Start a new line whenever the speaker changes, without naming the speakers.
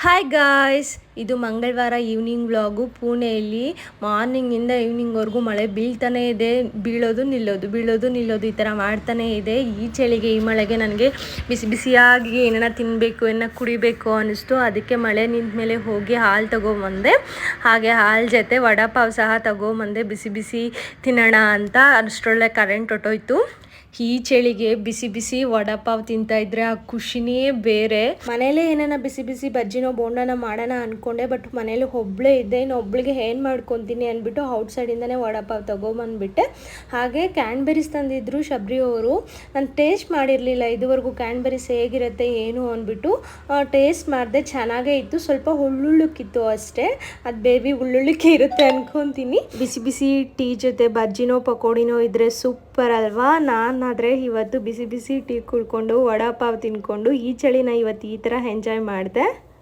Hi guys, ಇದು ಮಂಗಳವಾರ evening vlog. ಪುಣೆಯಲ್ಲಿ ಮಾರ್ನಿಂಗಿಂದ ಈವ್ನಿಂಗ್ವರೆಗೂ ಮಳೆ ಬೀಳ್ತಾನೆ ಇದೆ. ಬೀಳೋದು ನಿಲ್ಲೋದು ಈ ಥರ ಮಾಡ್ತಾನೇ ಇದೆ. ಈ ಚಳಿಗೆ ಈ ಮಳೆಗೆ ನನಗೆ ಬಿಸಿ ಬಿಸಿಯಾಗಿ ಏನಾರ ತಿನ್ನಬೇಕು, ಏನಾರ ಕುಡಿಬೇಕು ಅನ್ನಿಸ್ತು. ಅದಕ್ಕೆ ಮಳೆ ನಿಂತ ಮೇಲೆ ಹೋಗಿ ಹಾಲು ತಗೊಂಬಂದೆ. ಹಾಗೆ ಹಾಲು ಜೊತೆ ವಡಾಪಾವ್ ಸಹ ತಗೊಂಬಂದೆ, ಬಿಸಿ ಬಿಸಿ ತಿನ್ನೋಣ ಅಂತ. ಅಷ್ಟರೊಳ್ಳೆ ಕರೆಂಟ್ ಹೊಟ್ಟೋಯ್ತು. ಈ ಚಳಿಗೆ ಬಿಸಿ ಬಿಸಿ ವಡಾಪಾವ್ ತಿಂತಾ ಇದ್ರೆ ಆ ಖುಷಿನೇ ಬೇರೆ. ಮನೇಲೇ ಏನಾನ ಬಿಸಿ ಬಿಸಿ ಬಜ್ಜಿನೋ ಬೋಂಡನ ಮಾಡೋಣ ಅನ್ಕೊಂಡೆ, ಬಟ್ ಮನೇಲಿ ಒಬ್ಳೇ ಇದ್ದೆ. ಇನ್ನು ಒಬ್ಳಿಗೆ ಏನು ಮಾಡ್ಕೊತೀನಿ ಅಂದ್ಬಿಟ್ಟು ಔಟ್ಸೈಡಿಂದನೇ ವಡಾಪಾವ್ ತಗೊಂಬಂದ್ಬಿಟ್ಟೆ. ಹಾಗೆ ಕ್ಯಾನ್ಬೆರೀಸ್ ತಂದಿದ್ರು ಶಬರಿ ಅವರು. ನಾನು ಟೇಸ್ಟ್ ಮಾಡಿರಲಿಲ್ಲ ಇದುವರೆಗೂ ಕ್ಯಾನ್ಬೆರೀಸ್ ಹೇಗಿರುತ್ತೆ ಏನು ಅಂದ್ಬಿಟ್ಟು ಟೇಸ್ಟ್ ಮಾಡಿದೆ. ಚೆನ್ನಾಗೇ ಇತ್ತು, ಸ್ವಲ್ಪ ಹುಳ್ಳುಳ್ಳುಕ್ಕಿತ್ತು ಅಷ್ಟೇ. ಅದು ಬೇಬಿ ಹುಳ್ಳುಳ್ಳಿಕ್ಕೆ ಇರುತ್ತೆ ಅನ್ಕೊತೀನಿ. ಬಿಸಿ ಬಿಸಿ ಟೀ ಜೊತೆ ಬಜ್ಜಿನೋ ಪಕೋಡಿನೋ ಇದ್ರೆ ಸೂಪರ್ ಅಲ್ವಾ. ನಾನಾದರೆ ಇವತ್ತು ಬಿಸಿ ಬಿಸಿ ಟೀ ಕುಡ್ಕೊಂಡು ವಡಾಪಾವ್ ತಿನ್ಕೊಂಡು ಈ ಚಳಿನ ಇವತ್ತು ಈ ಥರ ಎಂಜಾಯ್ ಮಾಡಿದೆ.